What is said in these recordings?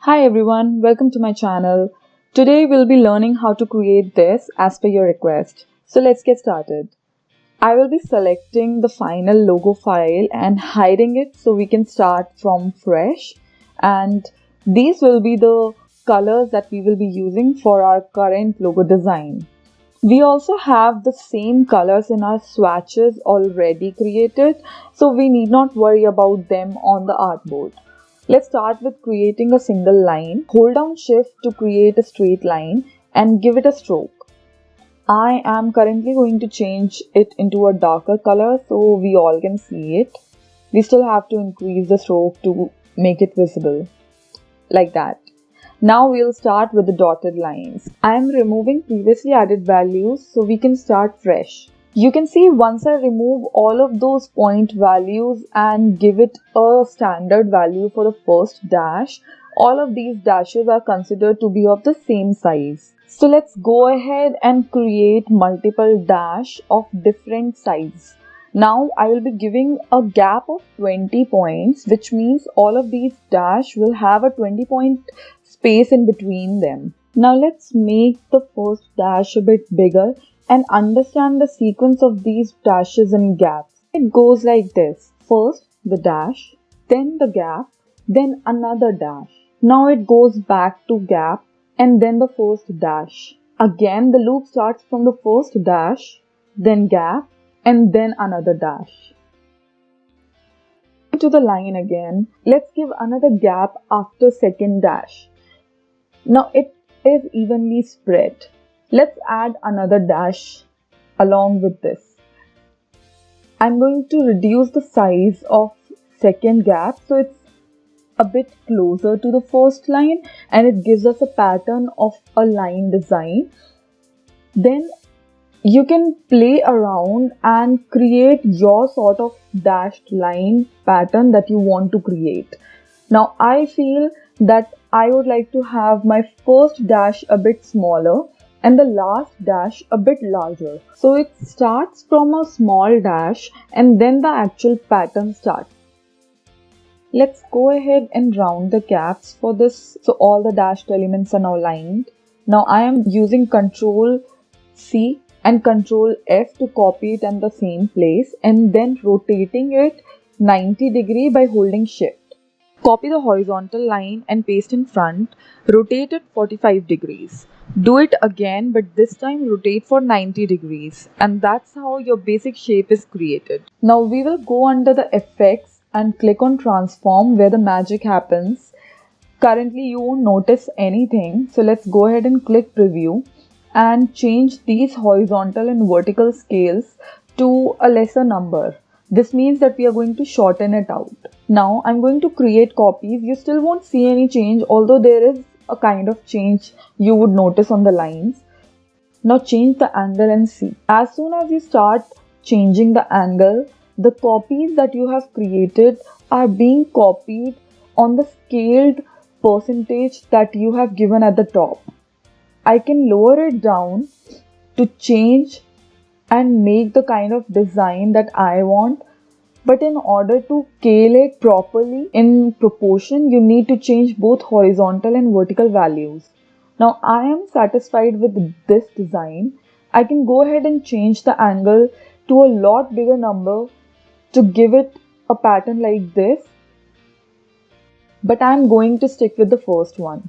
Hi everyone, welcome to my channel. Today we'll be learning how to create this as per your request. So let's get started. I will be selecting the final logo file and hiding it so we can start from fresh. And these will be the colors that we will be using for our current logo design. We also have the same colors in our swatches already created, so we need not worry about them on the artboard. Let's start with creating a single line. Hold down shift to create a straight line and give it a stroke. I am currently going to change it into a darker color so we all can see it. We still have to increase the stroke to make it visible, like that. Now we'll start with the dotted lines. I am removing previously added values so we can start fresh. You can see once I remove all of those point values and give it a standard value for the first dash, all of these dashes are considered to be of the same size. So let's go ahead and create multiple dash of different size. Now I will be giving a gap of 20 points, which means all of these dash will have a 20 point space in between them. Now let's make the first dash a bit bigger and understand the sequence of these dashes and gaps. It goes like this. First the dash, then the gap, then another dash. Now it goes back to gap and then the first dash. Again the loop starts from the first dash, then gap, and then another dash. To the line again, let's give another gap after second dash. Now it is evenly spread. Let's add another dash along with this. I'm going to reduce the size of second gap so it's a bit closer to the first line and it gives us a pattern of a line design. Then you can play around and create your sort of dashed line pattern that you want to create. Now I feel that I would like to have my first dash a bit smaller and the last dash a bit larger. So it starts from a small dash and then the actual pattern starts. Let's go ahead and round the gaps for this so all the dashed elements are now lined. Now I am using Ctrl C and Ctrl F to copy it in the same place and then rotating it 90 degrees by holding shift. Copy the horizontal line and paste in front, rotate it 45 degrees. Do it again but this time rotate for 90 degrees and that's how your basic shape is created. Now we will go under the effects and click on transform where the magic happens. Currently you won't notice anything, so let's go ahead and click preview and change these horizontal and vertical scales to a lesser number. This means that we are going to shorten it out. Now I'm going to create copies. You still won't see any change, although there is a kind of change you would notice on the lines. Now change the angle and see. As soon as you start changing the angle, the copies that you have created are being copied on the scaled percentage that you have given at the top. I can lower it down to change and make the kind of design that I want. But in order to scale it properly in proportion, you need to change both horizontal and vertical values. Now I am satisfied with this design. I can go ahead and change the angle to a lot bigger number to give it a pattern like this. But I am going to stick with the first one.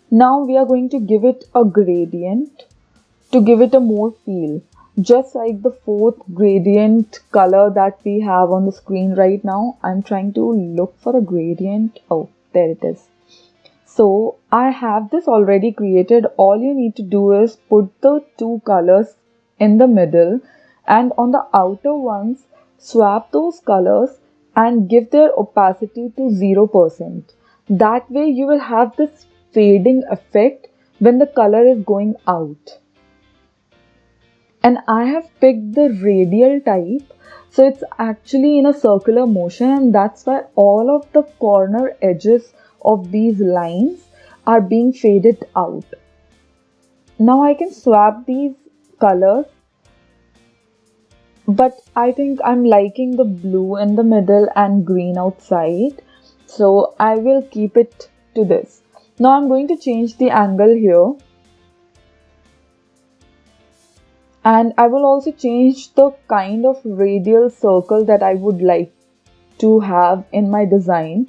Now we are going to give it a gradient to give it a more feel. Just like the fourth gradient color that we have on the screen right now, I'm trying to look for a gradient. Oh, there it is. So I have this already created. All you need to do is put the two colors in the middle and on the outer ones, swap those colors and give their opacity to 0%. That way you will have this fading effect when the color is going out. And I have picked the radial type, so it's actually in a circular motion and that's why all of the corner edges of these lines are being faded out. Now I can swap these colors, but I think I'm liking the blue in the middle and green outside. So I will keep it to this. Now I'm going to change the angle here, and I will also change the kind of radial circle that I would like to have in my design.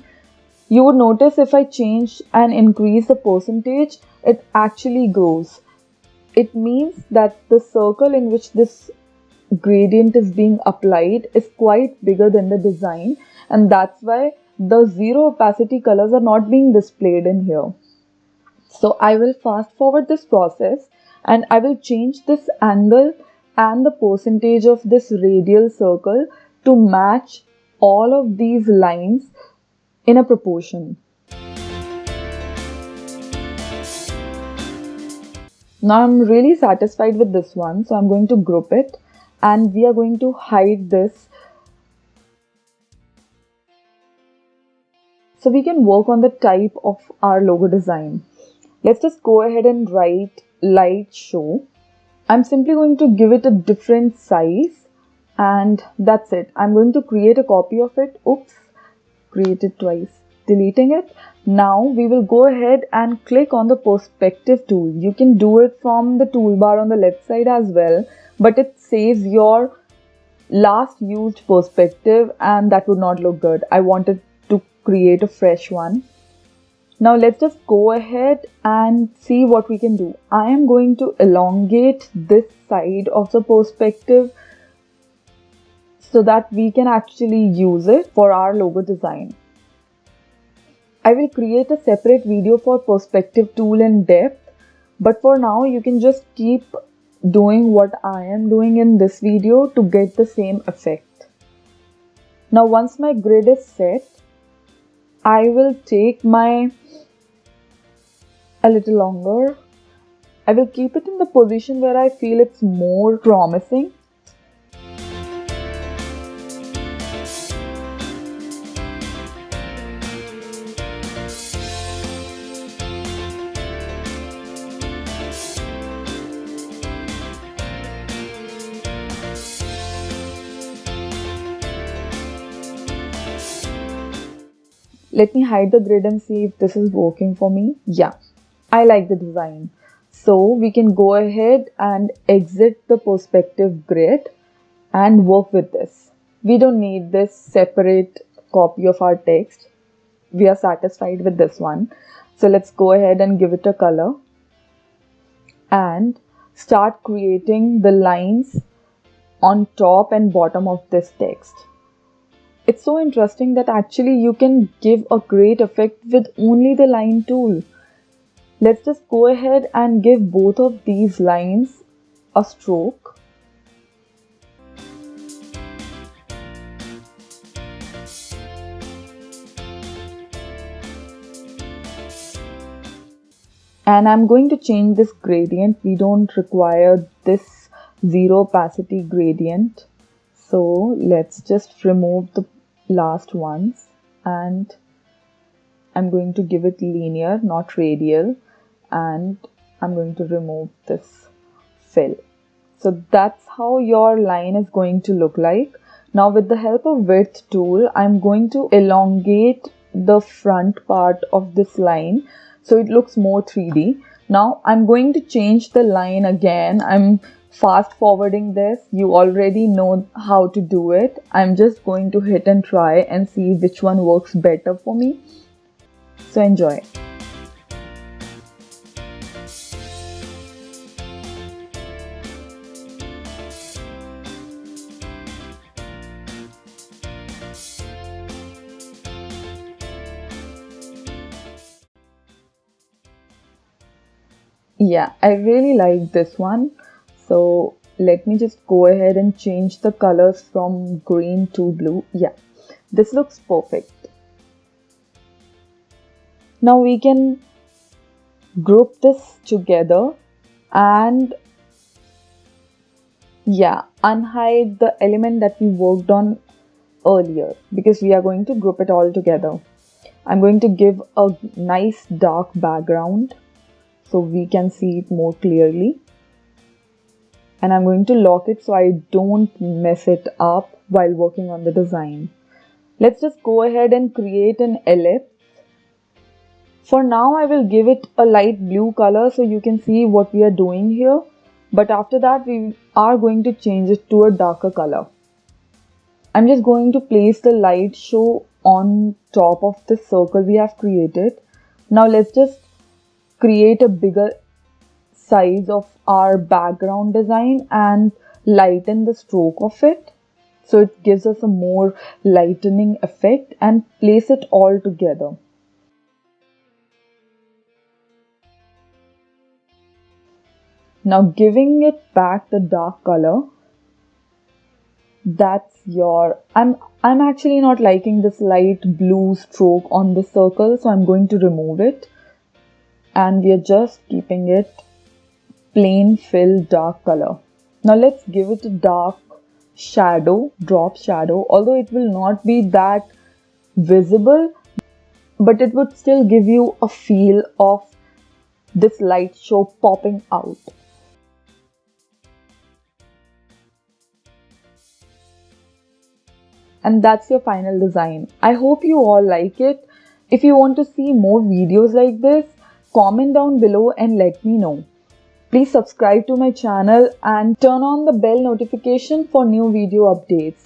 You would notice if I change and increase the percentage, it actually grows. It means that the circle in which this gradient is being applied is quite bigger than the design, and that's why the zero opacity colors are not being displayed in here. So I will fast forward this process and I will change this angle and the percentage of this radial circle to match all of these lines in a proportion. Now I'm really satisfied with this one, so I'm going to group it and we are going to hide this so we can work on the type of our logo design. Let's just go ahead and write light show. I'm simply going to give it a different size and that's it. I'm going to create a copy of it. Oops, created twice. Deleting it. Now we will go ahead and click on the perspective tool. You can do it from the toolbar on the left side as well, but it saves your last used perspective and that would not look good. I wanted to create a fresh one. Now let's just go ahead and see what we can do. I am going to elongate this side of the perspective so that we can actually use it for our logo design. I will create a separate video for perspective tool in depth, but for now you can just keep doing what I am doing in this video to get the same effect. Now once my grid is set, I will take a little longer. I will keep it in the position where I feel it's more promising. Let me hide the grid and see if this is working for me. Yeah, I like the design. So we can go ahead and exit the perspective grid and work with this. We don't need this separate copy of our text. We are satisfied with this one. So let's go ahead and give it a color and start creating the lines on top and bottom of this text. It's so interesting that actually you can give a great effect with only the line tool. Let's just go ahead and give both of these lines a stroke. And I'm going to change this gradient. We don't require this zero opacity gradient. So let's just remove the last ones and I'm going to give it linear, not radial, and I'm going to remove this fill. So that's how your line is going to look like. Now with the help of width tool, I'm going to elongate the front part of this line so it looks more 3D. Now I'm going to change the line again. I'm fast forwarding this. You already know how to do it. I'm just going to hit and try and see which one works better for me. So enjoy. Yeah, I really like this one. So let me just go ahead and change the colors from green to blue. Yeah, this looks perfect. Now we can group this together and unhide the element that we worked on earlier because we are going to group it all together. I'm going to give a nice dark background so we can see it more clearly. And I'm going to lock it so I don't mess it up while working on the design. Let's just go ahead and create an ellipse. For now, I will give it a light blue color so you can see what we are doing here. But after that, we are going to change it to a darker color. I'm just going to place the light show on top of the circle we have created. Now let's just create a bigger size of our background design and lighten the stroke of it. So it gives us a more lightening effect, and place it all together. Now giving it back the dark color, I'm actually not liking this light blue stroke on the circle, so I'm going to remove it, and we are just keeping it plain fill dark color. Now let's give it a dark shadow, drop shadow, although it will not be that visible, but it would still give you a feel of this light show popping out. And that's your final design. I hope you all like it. If you want to see more videos like this, comment down below and let me know. Please subscribe to my channel and turn on the bell notification for new video updates.